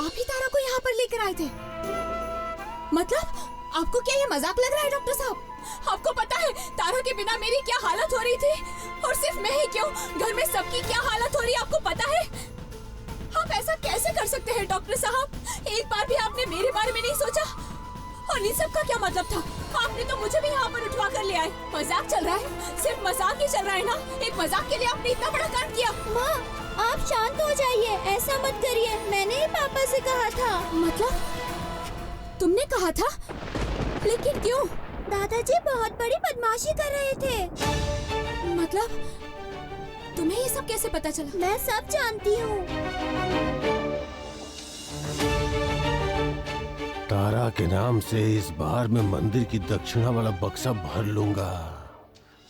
आप ही तारा को यहाँ पर लेकर आए थे? मतलब आपको क्या ये मजाक लग रहा है डॉक्टर साहब? आपको पता है तारा के बिना मेरी क्या हालत हो रही थी? और सिर्फ मैं ही क्यों, घर में सबकी क्या हालत हो रही है आपको पता है? आप ऐसा कैसे कर सकते हैं डॉक्टर साहब? एक बार भी आपने मेरे बारे में नहीं सोचा? और इन सब का क्या मतलब था? आपने तो मुझे भी यहाँ पर उठवा कर ले आए। मजाक चल रहा है? सिर्फ मजाक ही चल रहा है ना? एक मजाक के लिए आपने इतना बड़ा कांड किया। माँ, आप शांत हो जाइए, ऐसा मत करिए। मैंने ही पापा से कहा था। मतलब तुमने कहा था? लेकिन क्यों? दादाजी बहुत बड़ी बदमाशी कर रहे थे। मतलब तुम्हें ये सब कैसे पता चला? मैं सब जानती हूँ। तारा के नाम से इस बार मैं मंदिर की दक्षिणा वाला बक्सा भर लूंगा।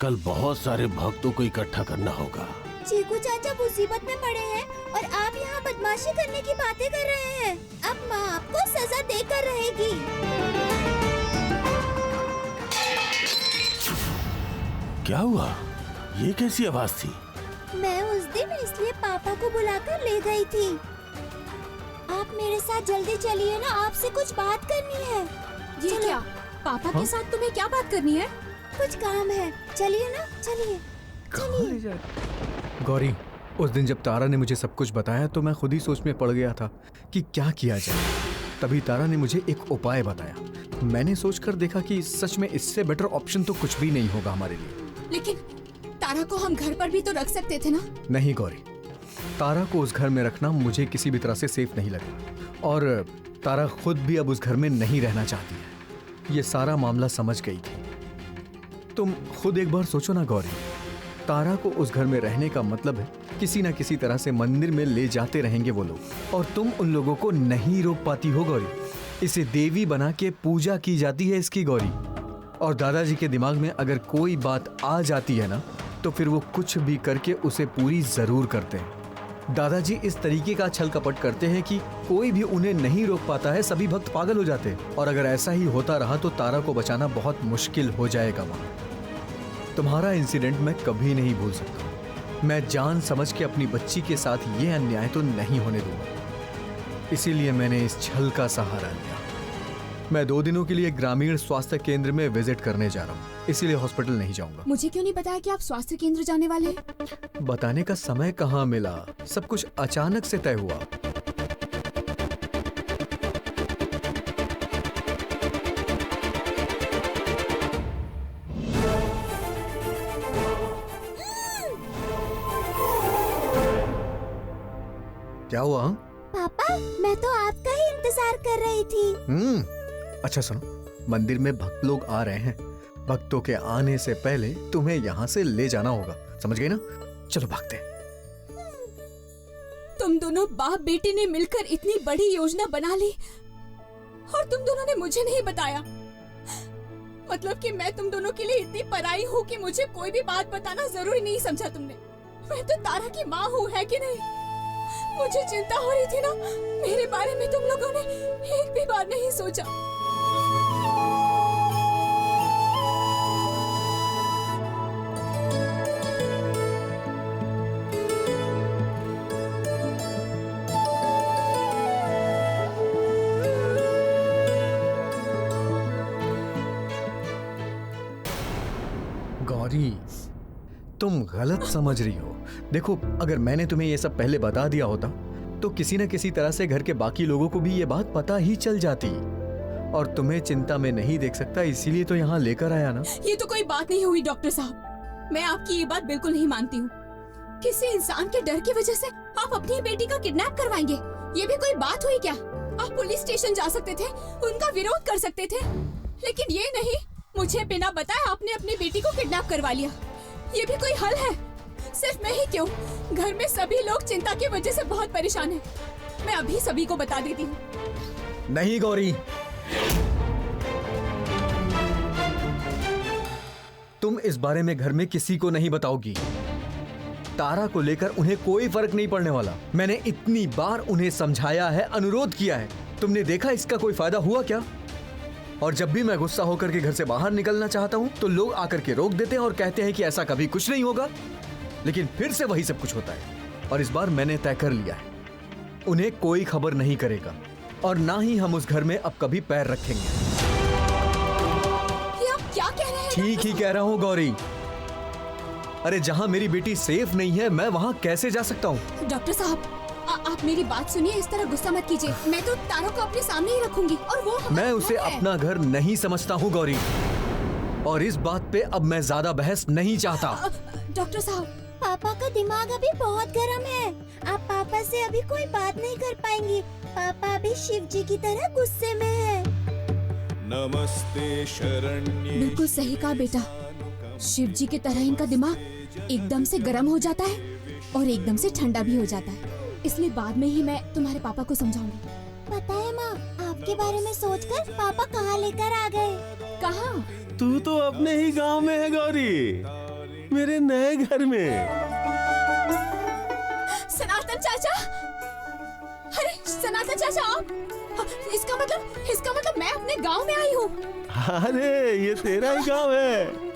कल बहुत सारे भक्तों को इकट्ठा करना होगा। चीकू चाचा मुसीबत में पड़े हैं और आप यहाँ बदमाशी करने की बातें कर रहे हैं। अब माँ आपको सजा देकर रहेगी। क्या हुआ? ये कैसी आवाज थी? मैं उस दिन इसलिए पापा को बुलाकर ले गई थी। आप मेरे साथ जल्दी चलिए ना, आपसे कुछ बात करनी है। ये क्या? पापा के साथ तुम्हें क्या बात करनी है? कुछ काम है, चलिए ना, चलिए चलिए। गौरी, उस दिन जब तारा ने मुझे सब कुछ बताया तो मैं खुद ही सोच में पड़ गया था कि क्या किया जाए। तभी तारा ने मुझे एक उपाय बताया। मैंने सोचकर देखा कि सच में इससे बेटर ऑप्शन तो कुछ भी नहीं होगा हमारे लिए। लेकिन तारा को हम घर पर भी तो रख सकते थे ना? नहीं गौरी, तारा को उस घर में रखना मुझे किसी भी तरह से सेफ नहीं लगा। और तारा खुद भी अब उस घर में नहीं रहना चाहती है। ये सारा मामला समझ गई थी। तुम खुद एक बार सोचो ना गौरी, तारा को उस घर में रहने का मतलब है किसी न किसी तरह से मंदिर में ले जाते रहेंगे वो लोग, और तुम उन लोगों को नहीं रोक पाती हो गौरी। इसे देवी बना के पूजा की जाती है इसकी गौरी। और दादाजी के दिमाग में अगर कोई बात आ जाती है ना, तो फिर वो कुछ भी करके उसे पूरी जरूर करते हैं। दादाजी इस तरीके का छल कपट करते हैं कि कोई भी उन्हें नहीं रोक पाता है, सभी भक्त पागल हो जाते हैं। और अगर ऐसा ही होता रहा तो तारा को बचाना बहुत मुश्किल हो जाएगा माँ। तुम्हारा इंसिडेंट मैं कभी नहीं भूल सकता। मैं जान समझ के अपनी बच्ची के साथ ये अन्याय तो नहीं होने दूंगा। इसीलिए मैंने इस छल का सहारा लिया। मैं 2 दिनों के लिए ग्रामीण स्वास्थ्य केंद्र में विजिट करने जा रहा हूँ, इसीलिए हॉस्पिटल नहीं जाऊंगा। मुझे क्यों नहीं बताया कि आप स्वास्थ्य केंद्र जाने वाले हैं? बताने का समय कहाँ मिला, सब कुछ अचानक से तय हुआ। क्या हुआ? पापा, मैं तो आपका ही इंतजार कर रही थी। अच्छा सुनो, मंदिर में भक्त लोग आ रहे हैं। भक्तों के आने से पहले तुम्हें यहाँ से ले जाना होगा, समझ गई ना? चलो भागते हैं। तुम दोनों बाप बेटी ने मिलकर इतनी बड़ी योजना बना ली और तुम दोनों ने मुझे नहीं बताया। मतलब कि मैं तुम दोनों के लिए इतनी पराई हूँ कि मुझे कोई भी बात बताना जरूरी नहीं समझा तुमने। मैं तो तारा की माँ हूँ, है कि नहीं? मुझे चिंता हो रही थी ना, मेरे बारे में तुम लोगों ने एक भी बार नहीं सोचा। गौरी, तुम गलत समझ रही हो। देखो, अगर मैंने तुम्हें ये सब पहले बता दिया होता तो किसी न किसी तरह से घर के बाकी लोगों को भी ये बात पता ही चल जाती। और तुम्हें चिंता में नहीं देख सकता, इसीलिए तो यहाँ लेकर आया ना। ये तो कोई बात नहीं हुई डॉक्टर साहब। मैं आपकी ये बात बिल्कुल नहीं मानती हूँ। किसी इंसान के डर की वजह से आप अपनी बेटी का किडनैप करवाएंगे, ये भी कोई बात हुई क्या? आप पुलिस स्टेशन जा सकते थे, उनका विरोध कर सकते थे, लेकिन ये नहीं, मुझे बिना बताए आपने अपनी बेटी को किडनैप करवा लिया। ये भी कोई हल है? सिर्फ मैं ही क्यों, घर में सभी लोग चिंता की वजह से बहुत परेशान हैं। मैं अभी सभी को बता देती हूँ। नहीं गौरी, तुम इस बारे में घर में किसी को नहीं बताओगी। तारा को लेकर उन्हें कोई फर्क नहीं पड़ने वाला। मैंने इतनी बार उन्हें समझाया है, अनुरोध किया है, तुमने देखा इसका कोई फायदा हुआ क्या? और जब भी मैं गुस्सा होकर के घर से बाहर निकलना चाहता हूँ तो लोग आकर के रोक देते हैं और कहते हैं कि ऐसा कभी कुछ नहीं होगा, लेकिन फिर से वही सब कुछ होता है। और इस बार मैंने तय कर लिया है, उन्हें कोई खबर नहीं करेगा और ना ही हम उस घर में अब कभी पैर रखेंगे। ये आप क्या कह रहे हैं? ठीक ही कह रहा हूँ गौरी। अरे जहाँ मेरी बेटी सेफ नहीं है मैं वहाँ कैसे जा सकता हूँ? डॉक्टर साहब, आप मेरी बात सुनिए, इस तरह गुस्सा मत कीजिए। मैं तो तारा को अपने सामने ही रखूंगी और वो हमारा मैं उसे घर है। अपना घर नहीं समझता हूँ गौरी, और इस बात पे अब मैं ज्यादा बहस नहीं चाहता। डॉक्टर साहब, पापा का दिमाग अभी बहुत गर्म है। आप पापा से अभी कोई बात नहीं कर पाएंगी। पापा अभी शिव जी की तरह गुस्से में है। नमस्ते शरण्ये। बिल्कुल सही कहा बेटा। शिव जी की तरह इनका दिमाग एकदम से गर्म हो जाता है और एकदम से ठंडा भी हो जाता है। इसलिए बाद में ही मैं तुम्हारे पापा को समझाऊंगी। पता है माँ, आपके बारे में सोचकर पापा कहाँ लेकर आ गए। कहाँ? तू तो अपने ही गांव में है गौरी, मेरे नए घर में। सनातन चाचा, अरे सनातन चाचा आप, इसका मतलब मैं अपने गांव में आई हूँ। अरे ये तेरा ही गांव है।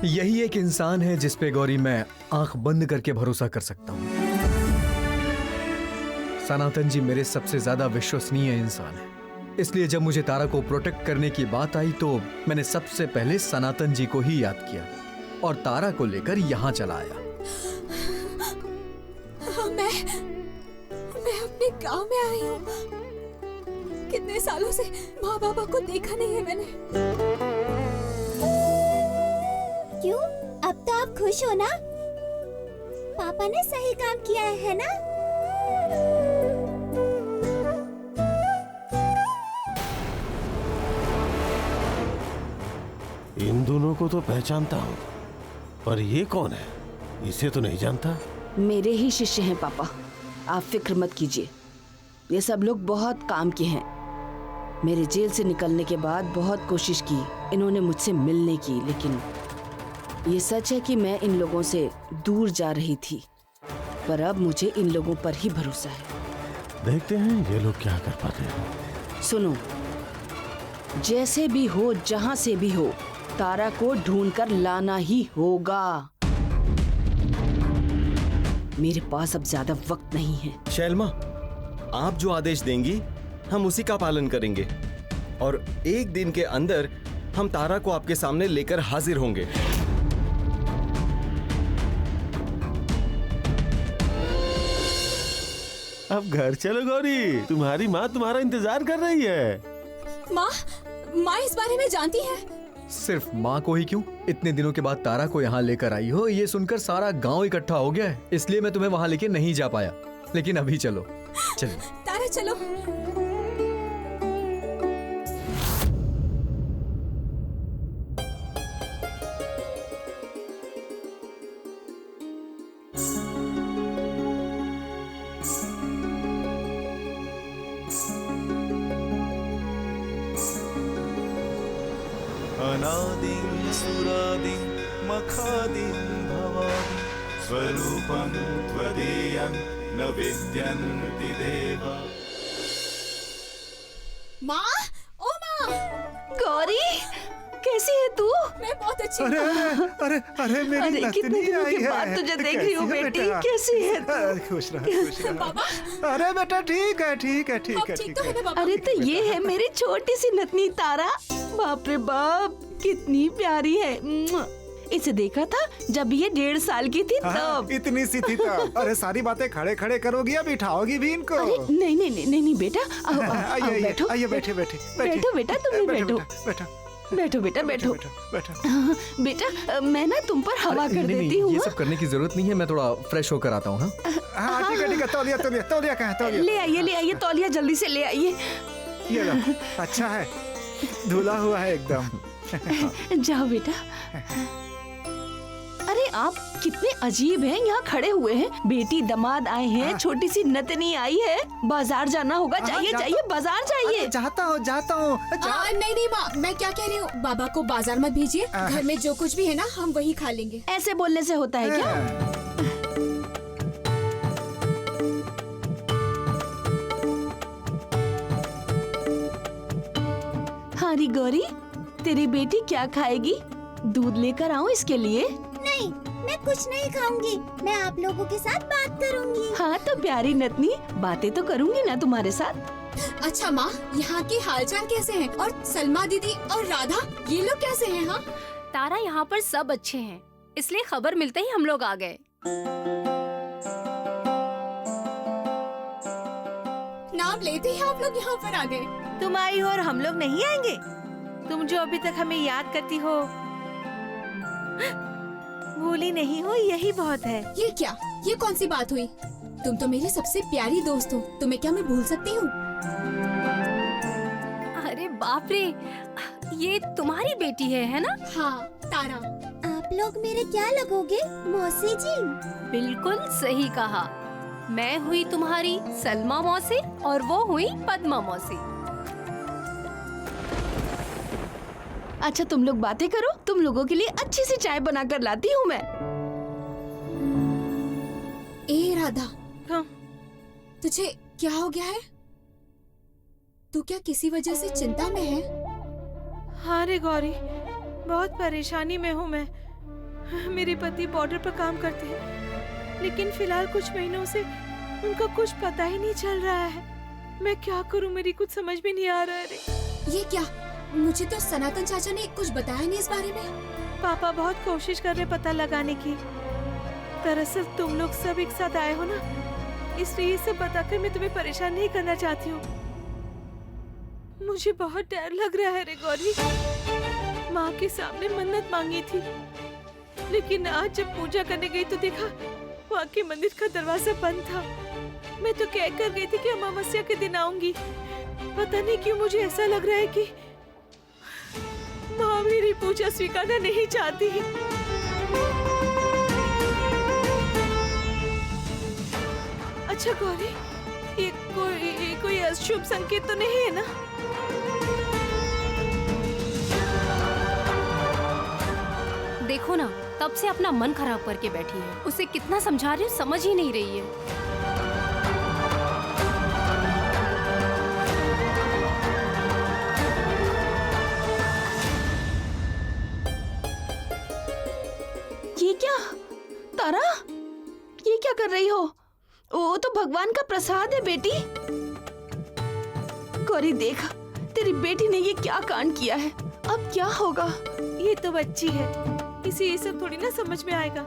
यही एक इंसान है जिस पे गौरी मैं आंख बंद करके भरोसा कर सकता हूँ। सनातन जी मेरे सबसे ज्यादा विश्वसनीय इंसान है, इसलिए जब मुझे तारा को प्रोटेक्ट करने की बात आई तो मैंने सबसे पहले सनातन जी को ही याद किया और तारा को लेकर यहाँ चला आया। मैं अपने गांव में आई हूँ। कितने सालों से माँ बाबा को देखा नहीं है मैंने। क्यों? अब तो आप खुश हो ना? पापा ने सही काम किया है ना? इन दोनों को तो पहचानता हूँ, पर ये कौन है? इसे तो नहीं जानता। मेरे ही शिष्य हैं पापा, आप फिक्र मत कीजिए। ये सब लोग बहुत काम के हैं। मेरे जेल से निकलने के बाद बहुत कोशिश की इन्होंने मुझसे मिलने की, लेकिन ये सच है कि मैं इन लोगों से दूर जा रही थी, पर अब मुझे इन लोगों पर ही भरोसा है। देखते हैं ये लोग क्या कर पाते हैं। सुनो, जैसे भी हो, जहां से भी हो, तारा को ढूंढ कर लाना ही होगा। मेरे पास अब ज्यादा वक्त नहीं है। शैलमा, आप जो आदेश देंगी हम उसी का पालन करेंगे और एक दिन के अंदर हम तारा को आपके सामने लेकर हाजिर होंगे। अब घर चलो गौरी, तुम्हारी माँ तुम्हारा इंतजार कर रही है। माँ इस बारे में जानती है? सिर्फ माँ को ही क्यों, इतने दिनों के बाद तारा को यहाँ लेकर आई हो, ये सुनकर सारा गांव इकट्ठा हो गया है, इसलिए मैं तुम्हें वहाँ लेके नहीं जा पाया। लेकिन अभी चलो चलो। तारा चलो। अनादिं सुरादिं मखादिं भवादि स्वरूपं त्वदीयं न विद्यन्ति देवा। माँ, ओ माँ, गौरी, कैसी है तू? मैं बहुत अच्छी अरे हूँ। अरे अरे मेरी अरे, नतनी कितने दिनों आई के है। बाद तुझे देख रही हूँ कैसी है बेटी, बेटा? कैसी है तू? अरे, खुश रह। बाबा, अरे बेटा ठीक है ठीक है ठीक अब है ठीक ठीक तो है है। ना बाबा? अरे तो ये है मेरी छोटी सी नतनी तारा। बाप रे बाप, कितनी प्यारी है। मुआ। इसे देखा था जब ये 1.5 साल की थी हाँ, तब। इतनी सी थी तब। अरे सारी बातें खड़े खड़े करोगी या बिठाओगी भी इनको? अरे नहीं नहीं नहीं नहीं, नहीं बेटा, आओ, आओ, आओ, आइए बैठो आइए बैठे बैठे बैठो बेटा, तुम भी बैठो। बैठो बैठो बेटा, बैठो। बैठो। हाँ, बेटा मैं ना तुम पर हवा अरे, कर नहीं, देती नहीं, हूँ। ये सब करने की जरूरत नहीं है, मैं थोड़ा फ्रेश होकर आता हूँ। हाँ ठीक है तौलिया तौलिया तौलिया कहाँ है तौलिया? ले आइए तौलिया, जल्दी से ले आइए। ये लो, अच्छा है, धुला हुआ है एकदम। जाओ बेटा। अरे आप कितने अजीब हैं, यहाँ खड़े हुए हैं। बेटी दामाद आए हैं, छोटी सी नतनी आई है, बाजार जाना होगा। जाइए जाइए, बाजार जाइए। जाता हूँ नहीं नहीं माँ, मैं क्या कह रही हूँ, बाबा को बाजार मत भेजिए। घर में जो कुछ भी है ना हम वही खा लेंगे। ऐसे बोलने से होता है क्या? हाँ री गौरी, तेरी बेटी क्या खाएगी? दूध लेकर आऊं इसके लिए? नहीं, मैं कुछ नहीं खाऊंगी। मैं आप लोगों के साथ बात करूंगी। हाँ तो प्यारी नतनी, बातें तो करूंगी ना तुम्हारे साथ। अच्छा माँ, यहाँ के हालचाल कैसे हैं? और सलमा दीदी और राधा, ये लोग कैसे हैं? हाँ तारा, यहाँ पर सब अच्छे हैं, इसलिए खबर मिलते ही हम लोग आ गए। नाम लेते ही आप लोग यहाँ पर आ गए। तुम आई हो और हम लोग नहीं आएंगे? तुम जो अभी तक हमें याद करती हो, भूली नहीं हो, यही बहुत है। ये क्या, ये कौन सी बात हुई? तुम तो मेरी सबसे प्यारी दोस्त हो, तुम्हें क्या मैं भूल सकती हूँ? अरे बाप रे, ये तुम्हारी बेटी है ना? हाँ तारा। आप लोग मेरे क्या लगोगे, मौसी जी? बिल्कुल सही कहा। मैं हुई तुम्हारी सलमा मौसी और वो हुई पद्मा मौसी। अच्छा तुम लोग बातें करो, तुम लोगों के लिए अच्छी सी चाय बना कर लाती हूँ मैं। ए राधा, हाँ। तुझे क्या हो गया है? तू क्या किसी वजह से चिंता में है? हाँ रे गौरी, बहुत परेशानी में हूँ मैं। मेरे पति बॉर्डर पर काम करते हैं, लेकिन फिलहाल कुछ महीनों से उनका कुछ पता ही नहीं चल रहा है। मैं क्या करूँ, मेरी कुछ समझ में नहीं आ रहा है रे। ये क्या? मुझे तो सनातन चाचा ने कुछ बताया नहीं इस बारे में। पापा बहुत कोशिश कर रहे पता लगाने की। दरअसल तुम लोग सब एक साथ आए हो ना, इसलिए ये सब बताकर मैं तुम्हें परेशान नहीं करना चाहती हूँ। मुझे बहुत डर लग रहा है रे गौरी। माँ के सामने मन्नत मांगी थी, लेकिन आज जब पूजा करने गई तो देखा वहाँ के मंदिर का दरवाजा बंद था। मैं तो कह कर गई थी कि अमावस्या के दिन आऊंगी। पता नहीं क्यों मुझे ऐसा लग रहा है कि माँ मेरी पूजा स्वीकारना नहीं चाहती। अच्छा गौरी, ये कोई अशुभ संकेत तो नहीं है ना? देखो ना, तब से अपना मन खराब करके बैठी है। उसे कितना समझा रही हूँ, समझ ही नहीं रही है। ये क्या तारा, ये क्या कर रही हो? वो तो भगवान का प्रसाद है बेटी। गौरी देख, तेरी बेटी ने ये क्या कांड किया है, अब क्या होगा? ये तो बच्ची है, इसे ये सब थोड़ी ना समझ में आएगा।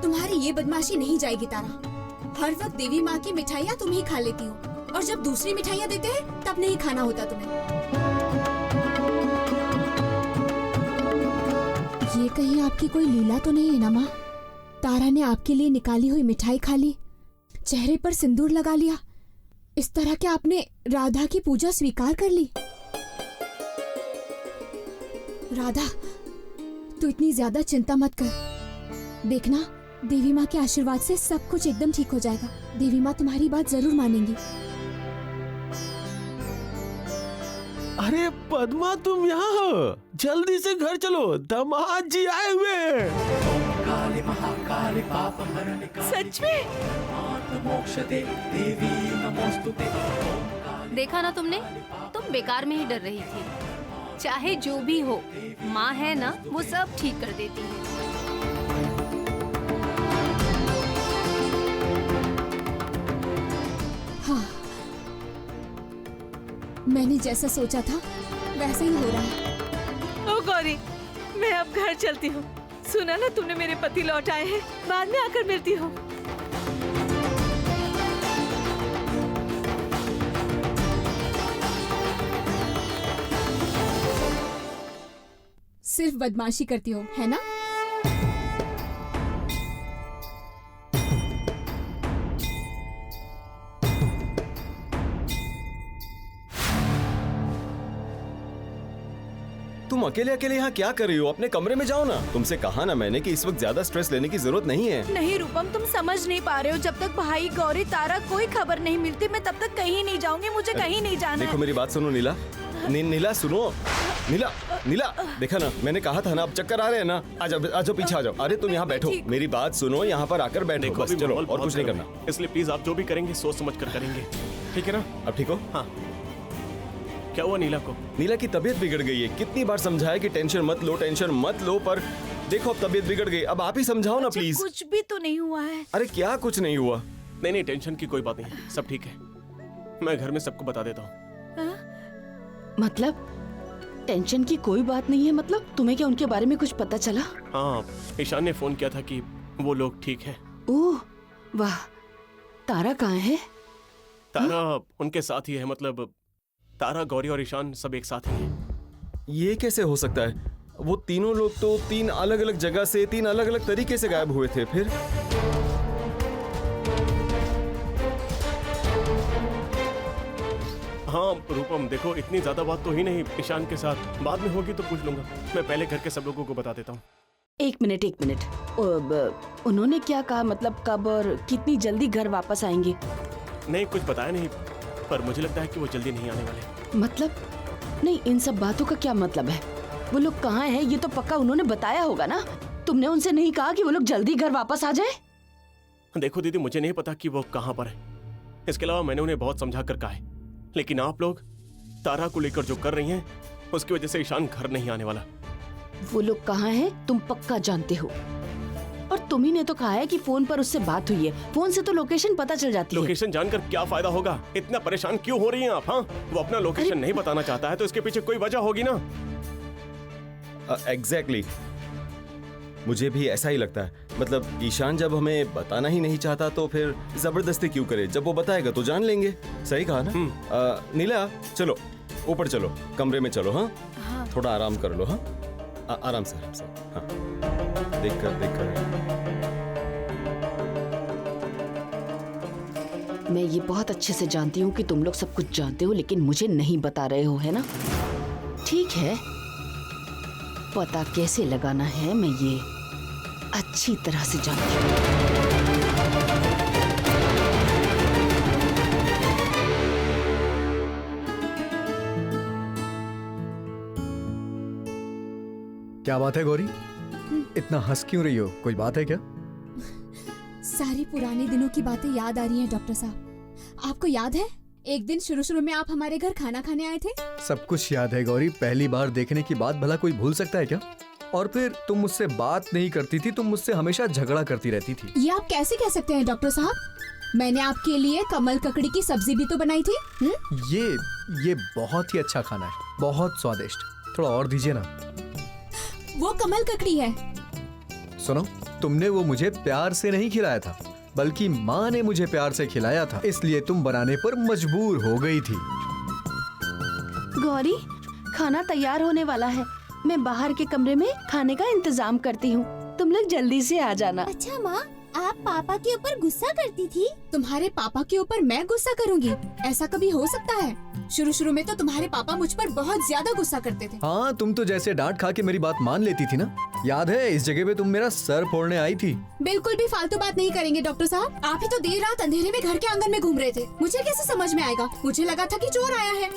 तुम्हारी ये बदमाशी नहीं जाएगी तारा। हर वक्त देवी माँ की मिठाइयाँ तुम ही खा लेती हो, और जब दूसरी मिठाइयाँ देते हैं तब नहीं खाना होता तुम्हें। ये कहीं आपकी कोई लीला तो नहीं है ना माँ? तारा ने आपके लिए निकाली हुई मिठाई खा ली, चेहरे पर सिंदूर लगा लिया, इस तरह क्या आपने राधा की पूजा स्वीकार कर ली? राधा, तू इतनी ज्यादा चिंता मत कर। देखना, देवी माँ के आशीर्वाद से सब कुछ एकदम ठीक हो जाएगा। देवी माँ तुम्हारी बात जरूर मानेंगी। अरे पद्मा, तुम यहाँ हो? जल्दी से घर चलो, दामाद जी आए हुए हैं। सच में? देखा ना तुमने, तुम बेकार में ही डर रही थी। चाहे जो भी हो, माँ है ना, वो सब ठीक कर देती है। हाँ, मैंने जैसा सोचा था वैसा ही हो रहा है। ओ गौरी, मैं अब घर चलती हूँ। सुना ना तुमने, मेरे पति लौट आए हैं, बाद में आकर मिलती हूँ। सिर्फ बदमाशी करती हो, है ना? तुम अकेले अकेले यहाँ क्या कर रही हो? अपने कमरे में जाओ ना। तुमसे कहा ना मैंने कि इस वक्त ज्यादा स्ट्रेस लेने की जरूरत नहीं है। नहीं रूपम, तुम समझ नहीं पा रहे हो। जब तक भाई, गौरी, तारा कोई खबर नहीं मिलती, मैं तब तक कहीं नहीं जाऊंगी। मुझे कहीं नहीं जाना देखो है। मेरी बात सुनो नीला। नीला सुनो, नीला नीला, देखा ना, मैंने कहा था ना, अब चक्कर आ रहे हैं ना। आ जाओ पीछे आ जाओ। अरे तुम यहाँ बैठो, मेरी बात सुनो, यहाँ पर आकर बैठो देखो, बस। अभी चलो, माहौल और बहुत कुछ नहीं गर्म करना। है, इसलिए प्लीज आप जो भी करेंगे सोच समझ कर करेंगे, ठीक है ना? अब ठीक हो? हाँ। क्या हुआ नीला को? नीला की तबीयत बिगड़ गई है। कितनी बार समझाया कि टेंशन मत लो, टेंशन मत लो, पर देखो अब तबीयत बिगड़ गई, अब आप ही समझाओ ना प्लीज। कुछ भी तो नहीं हुआ है। अरे क्या कुछ नहीं हुआ? नहीं, टेंशन की कोई बात नहीं, सब ठीक है। मैं घर में सबको बता देता हूँ। मतलब टेंशन की कोई बात नहीं है? मतलब तुम्हें क्या उनके बारे में कुछ पता चला? हाँ, ईशान ने फोन किया था कि वो लोग ठीक है। ओह वाह, तारा कहाँ है? तारा उनके साथ ही है, मतलब तारा, गौरी और ईशान सब एक साथ ही हैं। ये कैसे हो सकता है? वो तीनों लोग तो 3 अलग अलग जगह से 3 अलग अलग तरीके से गायब हुए थे। फिर हाँ रूपम, देखो इतनी ज्यादा बात तो ही नहीं ईशान के साथ, बाद में होगी तो पूछ लूंगा। मैं पहले घर के सब लोगों को बता देता हूँ। एक मिनट। उन्होंने क्या कहा? मतलब कब और कितनी जल्दी घर वापस आएंगे? नहीं, कुछ बताया नहीं, पर मुझे लगता है कि वो जल्दी नहीं आने वाले। मतलब नहीं, इन सब बातों का क्या मतलब है? वो लोग कहाँ हैं ये तो पक्का उन्होंने बताया होगा ना। तुमने उनसे नहीं कहा कि वो लोग जल्दी घर वापस आ जाए? देखो दीदी, मुझे नहीं पता कि वो कहाँ पर है। इसके अलावा मैंने उन्हें बहुत समझा कर कहा है, लेकिन आप लोग तारा को लेकर जो कर रही हैं उसकी वजह से ईशान घर नहीं आने वाला। वो लोग कहाँ हैं तुम पक्का जानते हो, और तुम ही ने तो कहा है कि फोन पर उससे बात हुई है। फोन से तो लोकेशन पता चल जाती है। लोकेशन जानकर क्या फायदा होगा? इतना परेशान क्यों हो रही हैं आप? हाँ, वो अपना लोकेशन नहीं बताना चाहता है तो इसके पीछे कोई वजह होगी ना। एग्जैक्टली, मुझे भी ऐसा ही लगता है। मतलब ईशान जब हमें बताना ही नहीं चाहता तो फिर जबरदस्ती क्यों करे? जब वो बताएगा तो जान लेंगे। सही कहा ना? नीला चलो ऊपर चलो, कमरे में चलो। हाँ, थोड़ा आराम कर लो। हाँ, आराम से हाँ, देख कर। मैं ये बहुत अच्छे से जानती हूँ कि तुम लोग सब कुछ जानते हो, लेकिन मुझे नहीं बता रहे हो, है ना? ठीक है, पता कैसे लगाना है मैं ये अच्छी तरह से जानती हूँ। क्या बात है गौरी, इतना हंस क्यों रही हो? कोई बात है क्या? सारी पुराने दिनों की बातें याद आ रही हैं डॉक्टर साहब। आपको याद है एक दिन शुरू में आप हमारे घर खाना खाने आए थे? सब कुछ याद है गौरी, पहली बार देखने की बात भला कोई भूल सकता है क्या? और फिर तुम मुझसे बात नहीं करती थी, तुम मुझसे हमेशा झगड़ा करती रहती थी। ये आप कैसे कह सकते हैं डॉक्टर साहब? मैंने आपके लिए कमल ककड़ी की सब्जी भी तो बनाई थी। ये बहुत ही अच्छा खाना है, बहुत स्वादिष्ट। थोड़ा और दीजिए ना। वो कमल ककड़ी है। सुनो, तुमने वो मुझे प्यार से नहीं खिलाया था, बल्कि माँ ने मुझे प्यार से खिलाया था, इसलिए तुम बनाने पर मजबूर हो गई थी। गौरी, खाना तैयार होने वाला है, मैं बाहर के कमरे में खाने का इंतजाम करती हूँ, तुम लोग जल्दी से आ जाना। अच्छा माँ, आप पापा के ऊपर गुस्सा करती थी? तुम्हारे पापा के ऊपर मैं गुस्सा करूंगी? ऐसा कभी हो सकता है? शुरू में तो तुम्हारे पापा मुझ पर बहुत ज्यादा गुस्सा करते थे। हाँ, तुम तो जैसे डांट खा के मेरी बात मान लेती थी ना। याद है इस जगह पे तुम मेरा सर फोड़ने आई थी। बिल्कुल भी फालतू बात नहीं करेंगे डॉक्टर साहब। आप ही तो देर रात अंधेरे में घर के आंगन में घूम रहे थे, मुझे कैसे समझ में आएगा? मुझे लगा था कि चोर आया है।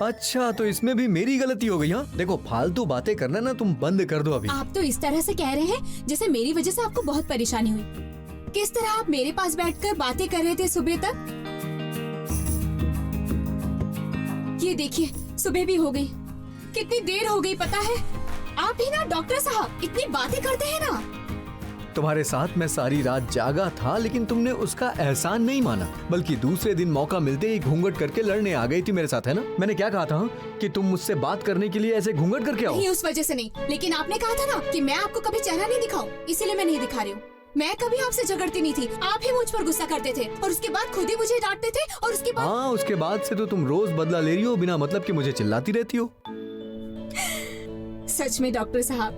अच्छा, तो इसमें भी मेरी गलती हो गई? हाँ देखो, फालतू बातें करना ना तुम बंद कर दो अभी। आप तो इस तरह से कह रहे हैं जैसे मेरी वजह से आपको बहुत परेशानी हुई। किस तरह आप मेरे पास बैठकर बातें कर रहे थे सुबह तक? ये देखिए, सुबह भी हो गई। कितनी देर हो गई पता है? आप ही ना डॉक्टर साहब इतनी बातें करते हैं ना। तुम्हारे साथ मैं सारी रात जागा था, लेकिन तुमने उसका एहसान नहीं माना, बल्कि दूसरे दिन मौका मिलते ही घूंघट करके लड़ने आ गई थी मेरे साथ, है ना? मैंने क्या कहा था कि तुम मुझसे बात करने के लिए ऐसे घूंघट करके आओ? नहीं, उस वजह से नहीं, लेकिन आपने कहा था ना कि मैं आपको कभी चेहरा नहीं दिखाऊं, इसीलिए मैं नहीं दिखा रही हूँ। मैं कभी आपसे झगड़ती नहीं थी, आप ही मुझ पर गुस्सा करते थे और उसके बाद खुद ही मुझे डांटते थे। और उसके बाद हाँ, उसके बाद से तो तुम रोज बदला ले रही हो, बिना मतलब कि मुझे चिल्लाती रहती हो। सच में डॉक्टर साहब,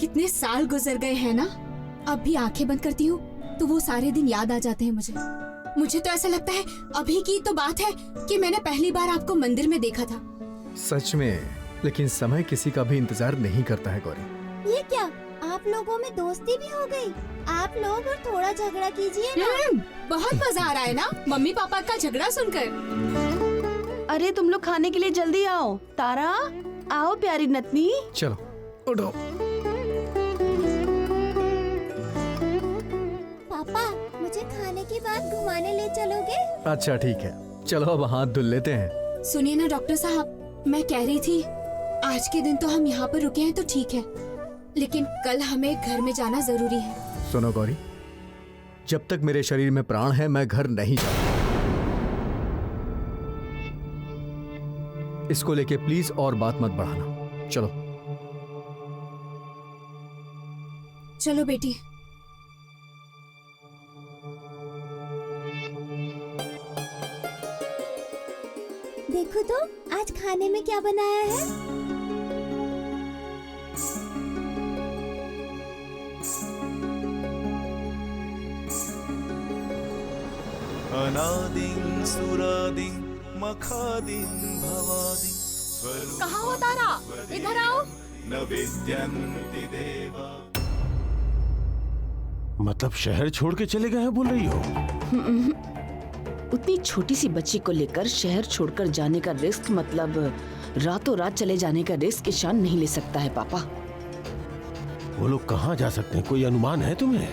कितने साल गुजर गए हैं ना, अब भी आंखें बंद करती हूँ तो वो सारे दिन याद आ जाते हैं मुझे तो ऐसा लगता है अभी की तो बात है कि मैंने पहली बार आपको मंदिर में देखा था। सच में, लेकिन समय किसी का भी इंतजार नहीं करता है गौरी। ये क्या, आप लोगों में दोस्ती भी हो गई? आप लोग और थोड़ा झगड़ा कीजिए ना। बहुत मजा आ रहा है ना मम्मी पापा का झगड़ा सुनकर। अरे तुम लोग खाने के लिए जल्दी आओ। तारा, आओ प्यारी नतनी। चलो उठो। पापा, मुझे खाने के बाद घुमाने ले चलोगे? अच्छा ठीक है, चलो अब हाथ धुल लेते हैं। सुनिए ना डॉक्टर साहब, मैं कह रही थी आज के दिन तो हम यहाँ पर रुके हैं तो ठीक है, लेकिन कल हमें घर में जाना जरूरी है। सुनो गौरी, जब तक मेरे शरीर में प्राण है मैं घर नहीं जाऊंगा। इसको लेके प्लीज और बात मत बढ़ाना। चलो चलो बेटी। देखो तो आज खाने में क्या बनाया है। अनादिं सुरादिं मखादिं भवादिं कहाँ हो तारा? इधर आओ। न विद्यन्ति देवा। मतलब शहर छोड़ के चले गए हैं बोल रही हो? उतनी छोटी सी बच्ची को लेकर शहर छोड़कर जाने का रिस्क, मतलब रातों रात चले जाने का रिस्क ईशान नहीं ले सकता है पापा। वो लोग कहाँ जा सकते हैं, कोई अनुमान है तुम्हें?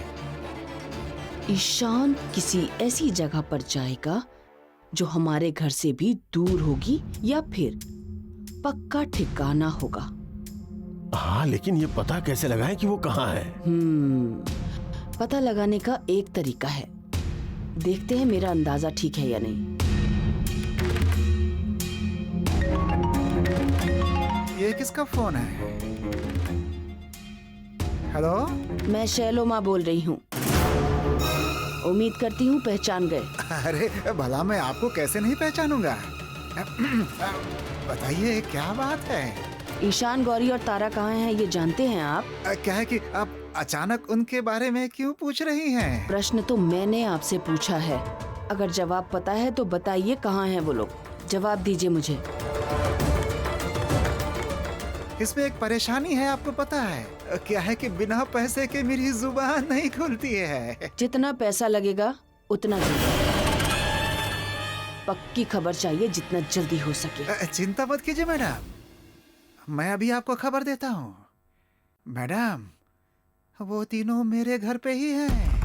ईशान किसी ऐसी जगह पर जाएगा जो हमारे घर से भी दूर होगी, या फिर पक्का ठिकाना होगा। हाँ, लेकिन ये पता कैसे लगाएं कि वो कहाँ है? पता लगाने का एक तरीका है, देखते हैं मेरा अंदाजा ठीक है या नहीं। ये किसका फोन है? हेलो, मैं शैलो माँ बोल रही हूँ। उम्मीद करती हूँ पहचान गए। अरे भला मैं आपको कैसे नहीं पहचानूंगा। बताइए क्या बात है? ईशान, गौरी और तारा कहाँ हैं ये जानते हैं आप? क्या है कि आप अचानक उनके बारे में क्यों पूछ रही हैं? प्रश्न तो मैंने आपसे पूछा है, अगर जवाब पता है तो बताइए कहाँ हैं वो लोग। जवाब दीजिए मुझे। इसमें एक परेशानी है, आपको पता है? क्या है कि बिना पैसे के मेरी जुबान नहीं खुलती है। जितना पैसा लगेगा उतना दीजिए। पक्की खबर चाहिए जितना जल्दी हो सके। चिंता मत कीजिए मैडम, मैं अभी आपको खबर देता हूँ। मैडम, वो तीनों मेरे घर पे ही हैं।